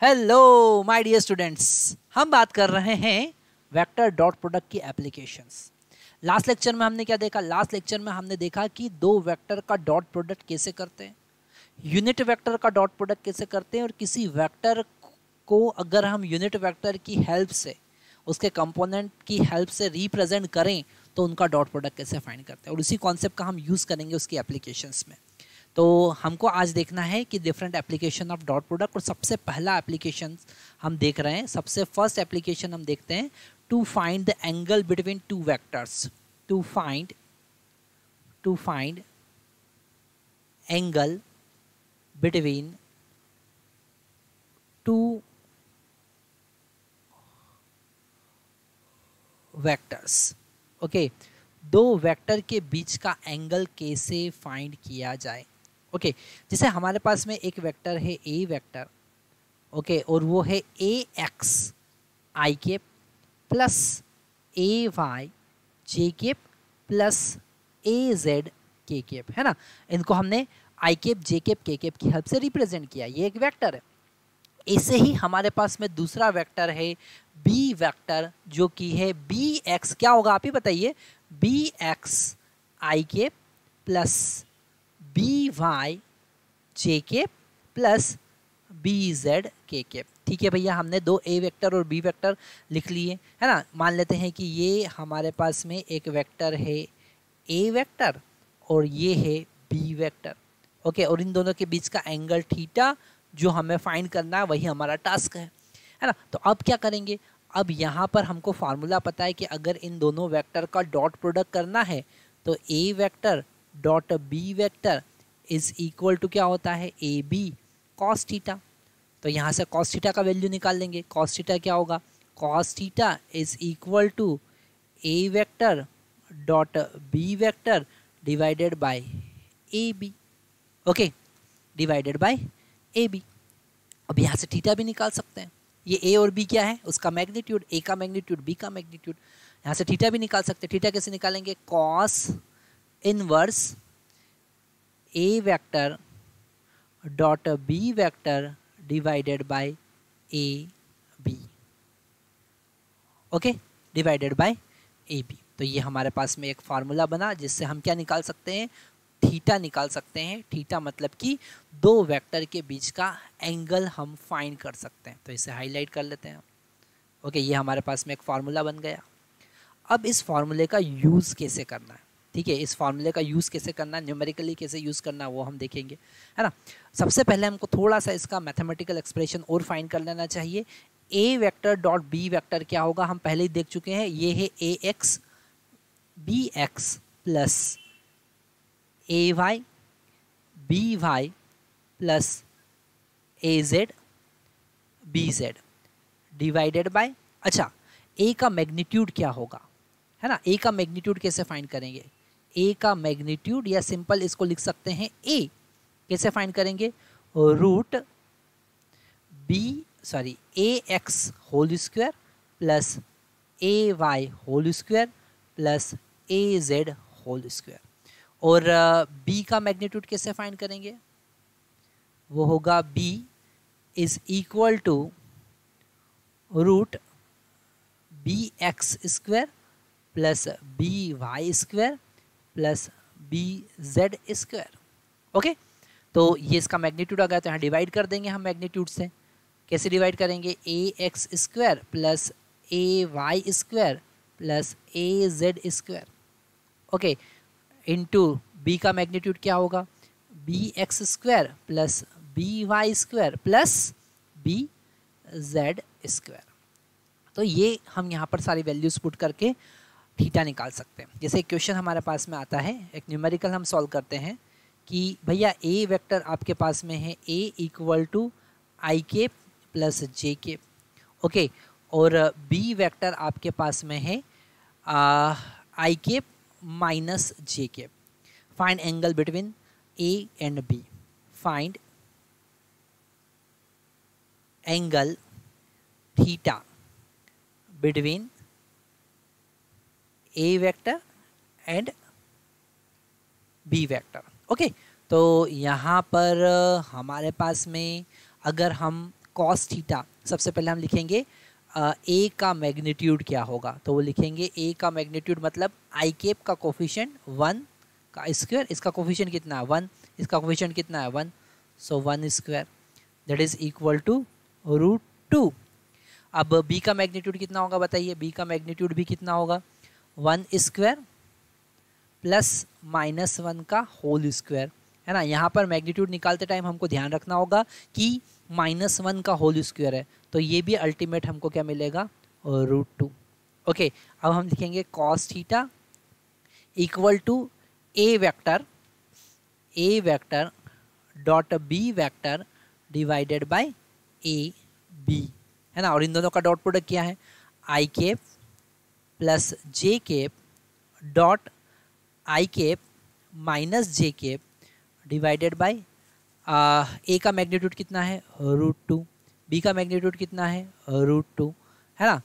Hello my dear students, हम बात कर रहे हैं वेक्टर डॉट प्रोडक्ट की एप्लीकेशंस। लास्ट लेक्चर में हमने क्या देखा? लास्ट लेक्चर में हमने देखा कि दो वेक्टर का डॉट प्रोडक्ट कैसे करते हैं, यूनिट वेक्टर का डॉट प्रोडक्ट कैसे करते हैं, और किसी वेक्टर को अगर हम यूनिट वेक्टर की हेल्प से, उसके कंपोनेंट की हेल्प से रिप्रेजेंट करें तो उनका डॉट प्रोडक्ट कैसे फाइंड करते हैं। और उसी कॉन्सेप्ट का हम यूज़ करेंगे उसकी एप्लीकेशंस में। तो हमको आज देखना है कि different application of dot product. और सबसे पहला एप्लीकेशन हम देख रहे हैं, सबसे फर्स्ट एप्लीकेशन हम देखते हैं to find the angle between two vectors. To find angle between two vectors. Okay, दो वेक्टर के बीच का एंगल कैसे फाइंड किया जाए। ओके, जैसे हमारे पास में एक वेक्टर है ए वेक्टर, ओके, और वो है A x I cap plus A Y J cap plus A Z K cap, है ना। इनको हमने आई केप जे केप के केप की हेल्प से रिप्रेजेंट किया। ये एक वेक्टर है। ऐसे ही हमारे पास में दूसरा वेक्टर है बी वेक्टर, जो कि है बी एक्स, क्या होगा आप ही बताइए, बी एक्स आई cap plus B Y J cap plus B Z K cap. ठीक है भैया, हमने दो ए वेक्टर और बी वेक्टर लिख लिए, है ना। मान लेते हैं कि ये हमारे पास में एक वेक्टर है ए वेक्टर और ये है बी वेक्टर। ओके, और इन दोनों के बीच का एंगल थीटा जो हमें फाइंड करना है, वही हमारा टास्क है ना। तो अब क्या करेंगे, अब यहाँ पर हमको फार्मूला पता है कि अगर इन दोनों वेक्टर का डॉट प्रोडक्ट करना है तो A vector dot B vector is equal to क्या होता है, ए बी कॉस थीटा। तो यहाँ से कॉस थीटा का वैल्यू निकाल लेंगे। कॉस थीटा क्या होगा, cos theta is equal to A vector dot B vector divided by A B. Okay, divided by A B. अब यहाँ से थीटा भी निकाल सकते हैं। ये ए और बी क्या है, उसका मैग्नीट्यूड, ए का मैग्नीट्यूड बी का मैग्नीट्यूड। यहाँ से थीटा भी निकाल सकते हैं। थीटा कैसे निकालेंगे, cos inverse A vector dot B vector divided by A B. Okay, divided by A B. तो ये हमारे पास में एक फार्मूला बना जिससे हम क्या निकाल सकते हैं, थीटा निकाल सकते हैं। थीटा मतलब कि दो वेक्टर के बीच का एंगल हम फाइंड कर सकते हैं। तो इसे हाईलाइट कर लेते हैं। ओके, ये हमारे पास में एक फार्मूला बन गया। अब इस फार्मूले का यूज़ कैसे करना है, ठीक है, इस फार्मूले का यूज़ कैसे करना है, न्यूमेरिकली कैसे यूज़ करना है, वो हम देखेंगे, है ना। सबसे पहले हमको थोड़ा सा इसका मैथमेटिकल एक्सप्रेशन और फाइंड कर लेना चाहिए। ए वेक्टर डॉट बी वेक्टर क्या होगा, हम पहले ही देख चुके हैं। ये है A X B X plus A Y B Y plus A Z B Z divided by, अच्छा, ए का मैग्नीट्यूड क्या होगा, है ना। ए का मैग्नीट्यूड कैसे फाइंड करेंगे, ए का मैग्नीट्यूड या सिंपल इसको लिख सकते हैं ए। कैसे फाइंड करेंगे, root A X whole square plus A Y whole square plus A Z whole square. और बी का मैग्नीट्यूड कैसे फाइंड करेंगे, वो होगा B is equal to root B X square plus B Y square plus B Z square. Okay, तो ये इसका magnitude आ गया, तो यहाँ डिवाइड कर देंगे हम मैग्नीट्यूड से। कैसे डिवाइड करेंगे, A X square plus A Y square plus A Z square. Okay, into B का मैग्नीट्यूड क्या होगा, B X square plus B Y square plus B Z square. तो ये हम यहाँ पर सारी वैल्यूज पुट करके थीटा निकाल सकते हैं। जैसे एक क्वेश्चन हमारे पास में आता है, एक न्यूमेरिकल हम सॉल्व करते हैं कि भैया ए वेक्टर आपके पास में है A equal to I cap plus J cap, okay, और बी वेक्टर आपके पास में है आई cap minus J cap. Find angle between A and B. Find angle theta between A vector and B vector. Okay, तो यहाँ पर हमारे पास में अगर हम कॉस थीटा, सबसे पहले हम लिखेंगे ए का मैग्नीट्यूड क्या होगा, तो वो लिखेंगे ए का मैग्नीट्यूड मतलब आई केप का कोफिशिएंट 1 का स्क्वायर, इसका कोफिशिएंट कितना है 1, इसका कोफिशिएंट कितना है 1, so 1 square that is equal to √2। अब बी का मैग्नीट्यूड कितना होगा बताइए, बी का मैग्नीट्यूड भी कितना होगा 1 स्क्वायर प्लस -1 का होल स्क्वायर, है ना। यहाँ पर मैग्नीट्यूड निकालते टाइम हमको ध्यान रखना होगा कि -1 का होल स्क्वायर है, तो ये भी अल्टीमेट हमको क्या मिलेगा √2। ओके, अब हम लिखेंगे cos theta equal to A vector dot B vector divided by A B, है ना। और इन दोनों का डॉट प्रोडक्ट क्या है, आई cap plus J cap dot I cap minus J cap divided by A का मैग्नीट्यूड कितना है √2, बी का मैग्नीट्यूड कितना है √2, है ना।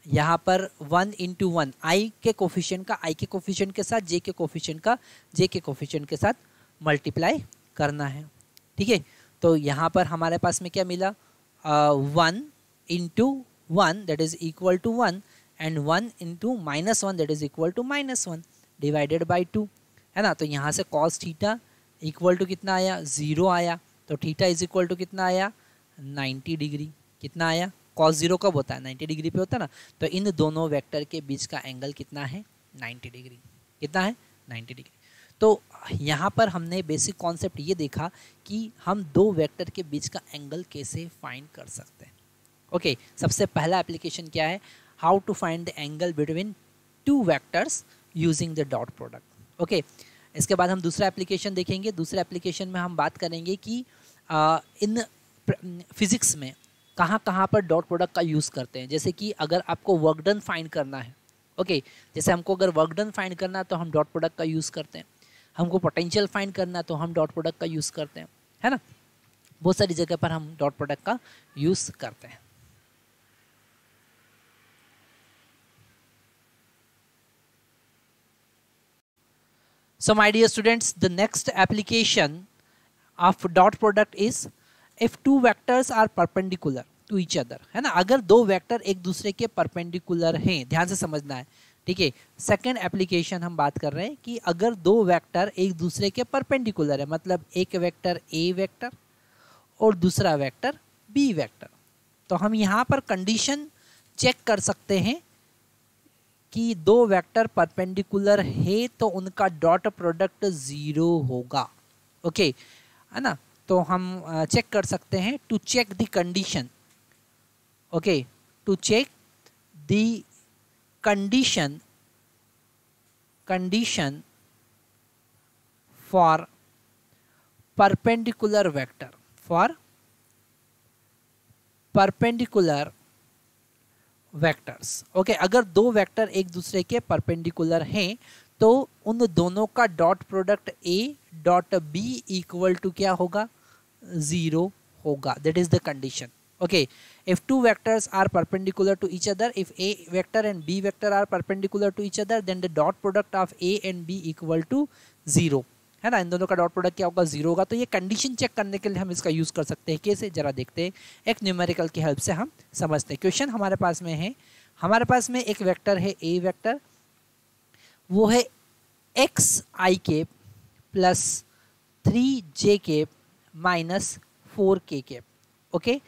यहाँ पर 1 × 1 आई के कोफिशिएंट का आई के कोफिशिएंट के साथ जे के कोफिशिएंट का जे के कोफिशिएंट के साथ मल्टीप्लाई करना है, ठीक है। तो यहाँ पर हमारे पास में क्या मिला 1 × 1 that is equal to 1 and 1 × -1 that is equal to -1 divided by 2, है ना। तो यहाँ से कॉस थीटा इक्वल टू कितना आया 0 आया, तो थीटा इज इक्वल टू कितना आया 90 डिग्री, कितना आया, कॉस 0 कब होता है 90 डिग्री पे होता है ना। तो इन दोनों वेक्टर के बीच का एंगल कितना है 90 डिग्री, कितना है 90 डिग्री। तो यहाँ पर हमने बेसिक कॉन्सेप्ट ये देखा कि हम दो वेक्टर के बीच का एंगल कैसे फाइंड कर सकते हैं। ओके, सबसे पहला एप्लीकेशन क्या है, how to find the angle between two vectors using the dot product. Okay, इसके बाद हम दूसरा एप्लीकेशन देखेंगे। दूसरे एप्लीकेशन में हम बात करेंगे कि इन फिजिक्स में कहाँ कहाँ पर डॉट प्रोडक्ट का यूज़ करते हैं। जैसे कि अगर आपको वर्क डन फाइंड करना है, ओके, जैसे हमको अगर वर्क डन फाइंड करना है तो हम डॉट प्रोडक्ट का यूज़ करते हैं, हमको पोटेंशियल फाइंड करना है तो हम डॉट प्रोडक्ट का यूज़ करते हैं, है ना। बहुत सारी जगह पर हम डॉट प्रोडक्ट का यूज़ करते हैं। So my dear students, the next application of dot product is if two vectors are perpendicular to each other, है ना। अगर दो वेक्टर एक दूसरे के परपेंडिकुलर हैं, ध्यान से समझना है, ठीक है। सेकेंड एप्लीकेशन हम बात कर रहे हैं कि अगर दो वेक्टर एक दूसरे के परपेंडिकुलर है, मतलब एक वेक्टर ए वेक्टर और दूसरा वेक्टर बी वेक्टर, तो हम यहाँ पर कंडीशन चेक कर सकते हैं कि दो वेक्टर परपेंडिकुलर है तो उनका डॉट प्रोडक्ट 0 होगा, ओके, है ना। तो हम चेक कर सकते हैं to check the condition, okay, to check the condition for perpendicular vector, for perpendicular vectors, okay. अगर दो वेक्टर एक दूसरे के परपेंडिकुलर हैं तो उन दोनों का dot product A dot B equal to क्या होगा 0 होगा, that is the condition, okay. If two vectors are perpendicular to each other, if A vector and B vector are perpendicular to each other, then the dot product of A and B equal to 0, है ना। इन दोनों का dot product क्या होगा 0 होगा। तो ये condition check करने के लिए हम इसका यूज़ कर सकते हैं, कैसे, जरा देखते हैं। एक न्यूमेरिकल की हेल्प से हम समझते हैं। क्वेश्चन हमारे पास में है, हमारे पास में एक वेक्टर है ए वेक्टर, वो है x I cap plus 3j cap minus 4k cap, okay.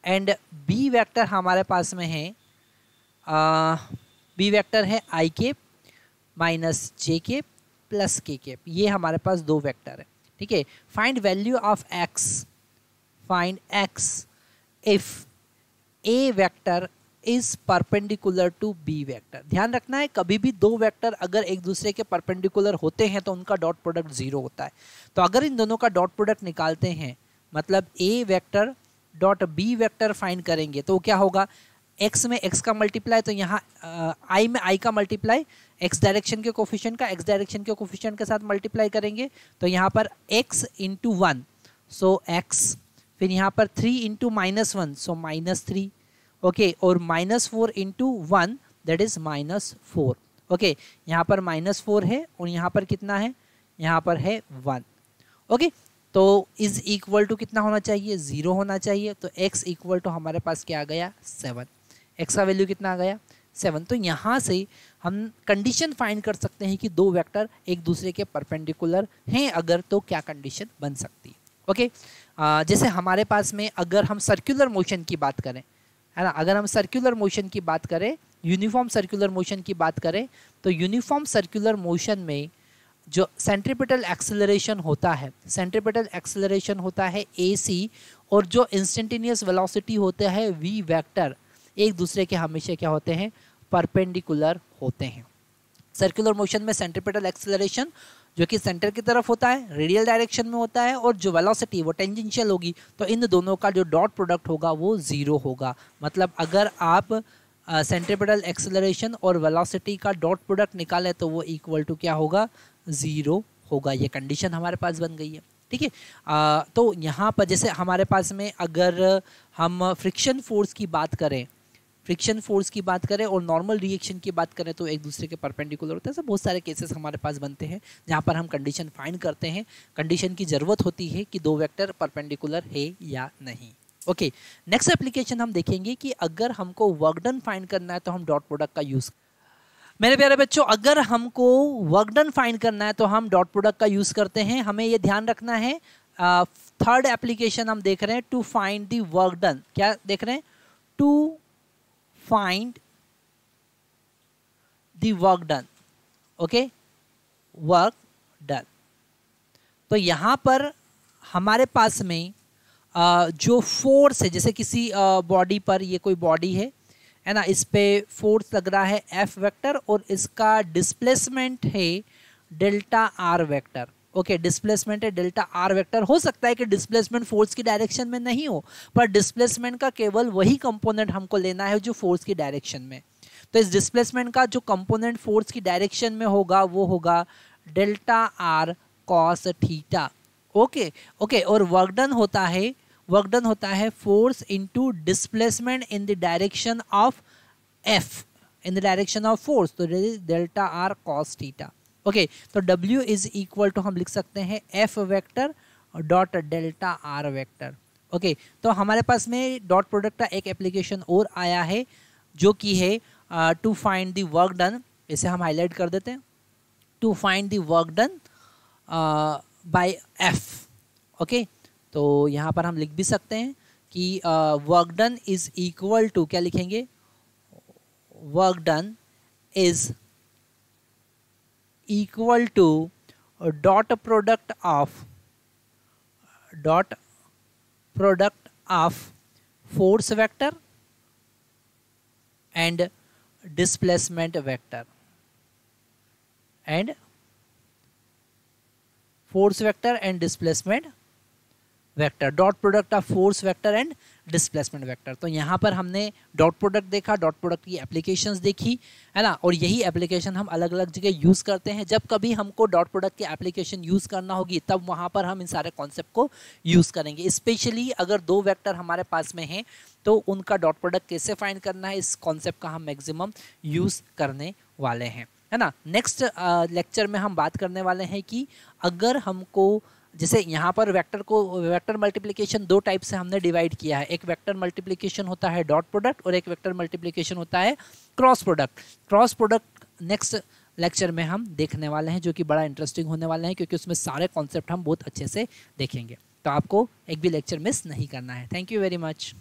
And B vector हमारे पास में है, बी वेक्टर है आई केप माइनस जे केप प्लस के केप, ये हमारे पास दो वेक्टर है, ठीक है। Find value of x, find x if A vector is perpendicular to B vector. ध्यान रखना है, कभी भी दो वेक्टर अगर एक दूसरे के परपेंडिकुलर होते हैं तो उनका डॉट प्रोडक्ट 0 होता है। तो अगर इन दोनों का डॉट प्रोडक्ट निकालते हैं, मतलब A vector dot B vector find करेंगे, तो क्या होगा, एक्स में एक्स का मल्टीप्लाई, तो यहाँ आई में आई का मल्टीप्लाई, एक्स डायरेक्शन के कोफिशिएंट का एक्स डायरेक्शन के कोफिशिएंट के साथ मल्टीप्लाई करेंगे, तो यहाँ पर x इंटू 1 सो x, फिर यहाँ पर 3 इंटू -1 सो -3, ओके, और -4 इंटू 1 दैट इज -4, ओके। यहाँ पर -4 है और यहाँ पर कितना है, यहाँ पर है 1, ओके। तो इज इक्वल टू कितना होना चाहिए, 0 होना चाहिए। तो x इक्वल टू हमारे पास क्या आ गया, 7। x का वैल्यू कितना आ गया, 7। तो यहाँ से हम कंडीशन फाइंड कर सकते हैं कि दो वेक्टर एक दूसरे के परपेंडिकुलर हैं अगर, तो क्या कंडीशन बन सकती है। ओके, जैसे हमारे पास में अगर हम सर्कुलर मोशन की बात करें, है ना, अगर हम सर्कुलर मोशन की बात करें, यूनिफॉर्म सर्कुलर मोशन की बात करें, तो यूनिफॉर्म सर्कुलर मोशन में जो सेंट्रीपिटल एक्सेलरेशन होता है, सेंट्रीपिटल एक्सेलरेशन होता है ac, और जो इंस्टेंटेनियस वेलोसिटी होता है v वेक्टर, एक दूसरे के हमेशा क्या होते हैं, परपेंडिकुलर होते हैं। सर्कुलर मोशन में सेंट्रीपिटल एक्सेलरेशन जो कि सेंटर की तरफ होता है, रेडियल डायरेक्शन में होता है, और जो वेलोसिटी वो टेंजेंशियल होगी, तो इन दोनों का जो डॉट प्रोडक्ट होगा वो 0 होगा। मतलब अगर आप सेंट्रीपिटल एक्सेलरेशन और वेलोसिटी का डॉट प्रोडक्ट निकालें तो वो इक्वल टू क्या होगा, 0 होगा। ये कंडीशन हमारे पास बन गई है, ठीक है। तो यहाँ पर जैसे हमारे पास में अगर हम फ्रिक्शन फोर्स की बात करें, फ्रिक्शन फोर्स की बात करें और नॉर्मल रिएक्शन की बात करें तो एक दूसरे के परपेंडिकुलर होते हैं। ऐसे बहुत सारे केसेस हमारे पास बनते हैं जहाँ पर हम कंडीशन फाइंड करते हैं, कंडीशन की ज़रूरत होती है कि दो वेक्टर परपेंडिकुलर है या नहीं। ओके, नेक्स्ट एप्लीकेशन हम देखेंगे कि अगर हमको वर्क डन फाइंड करना है तो हम डॉट प्रोडक्ट का यूज़, मेरे प्यारे बच्चों, अगर हमको वर्क डन फाइंड करना है तो हम डॉट प्रोडक्ट का यूज़ करते हैं। हमें ये ध्यान रखना है। थर्ड एप्लीकेशन हम देख रहे हैं, to find the work done. क्या देख रहे हैं, to find the work done. Okay, work done. तो यहां पर हमारे पास में जो फोर्स है, जैसे किसी बॉडी पर, ये कोई बॉडी है ना, इस पे फोर्स लग रहा है F वेक्टर और इसका डिस्प्लेसमेंट है delta R vector. Okay, displacement है डेल्टा R वेक्टर। हो सकता है कि डिस्प्लेसमेंट फोर्स की डायरेक्शन में नहीं हो, पर डिस्प्लेसमेंट का केवल वही कंपोनेंट हमको लेना है जो फोर्स की डायरेक्शन में। तो इस डिस्प्लेसमेंट का जो कंपोनेंट फोर्स की डायरेक्शन में होगा वो होगा delta R cos theta. Okay okay, और वर्क डन होता है, वर्क डन होता है force into displacement in the direction of F, in the direction of force, तो delta R cos theta. Okay, तो W इज इक्वल टू हम लिख सकते हैं F vector dot delta R vector. Okay, तो हमारे पास में डॉट प्रोडक्ट का एक एप्लीकेशन और आया है जो कि है to find the work done. इसे हम हाईलाइट कर देते हैं, to find the work done by F। Okay, तो यहाँ पर हम लिख भी सकते हैं कि work done is equal to, क्या लिखेंगे, work done is equal to dot product of force vector and displacement vector, and force vector and displacement vector, dot product of force vector and displacement vector. तो यहाँ पर हमने dot product देखा, dot product की applications देखी, है ना, और यही एप्लीकेशन हम अलग अलग जगह यूज़ करते हैं। जब कभी हमको डॉट प्रोडक्ट की एप्लीकेशन यूज़ करना होगी तब वहाँ पर हम इन सारे कॉन्सेप्ट को यूज़ करेंगे। स्पेशली अगर दो वेक्टर हमारे पास में हैं तो उनका डॉट प्रोडक्ट कैसे फाइंड करना है, इस कॉन्सेप्ट का हम मैक्सिमम यूज़ करने वाले हैं, है ना। नेक्स्ट लेक्चर में हम बात करने वाले हैं कि अगर हमको, जैसे यहाँ पर वेक्टर को, वेक्टर मल्टीप्लिकेशन दो टाइप से हमने डिवाइड किया है। एक वेक्टर मल्टीप्लिकेशन होता है डॉट प्रोडक्ट और एक वेक्टर मल्टीप्लिकेशन होता है cross product. Cross product next lecture में हम देखने वाले हैं, जो कि बड़ा इंटरेस्टिंग होने वाले हैं क्योंकि उसमें सारे कॉन्सेप्ट हम बहुत अच्छे से देखेंगे। तो आपको एक भी लेक्चर मिस नहीं करना है। Thank you very much.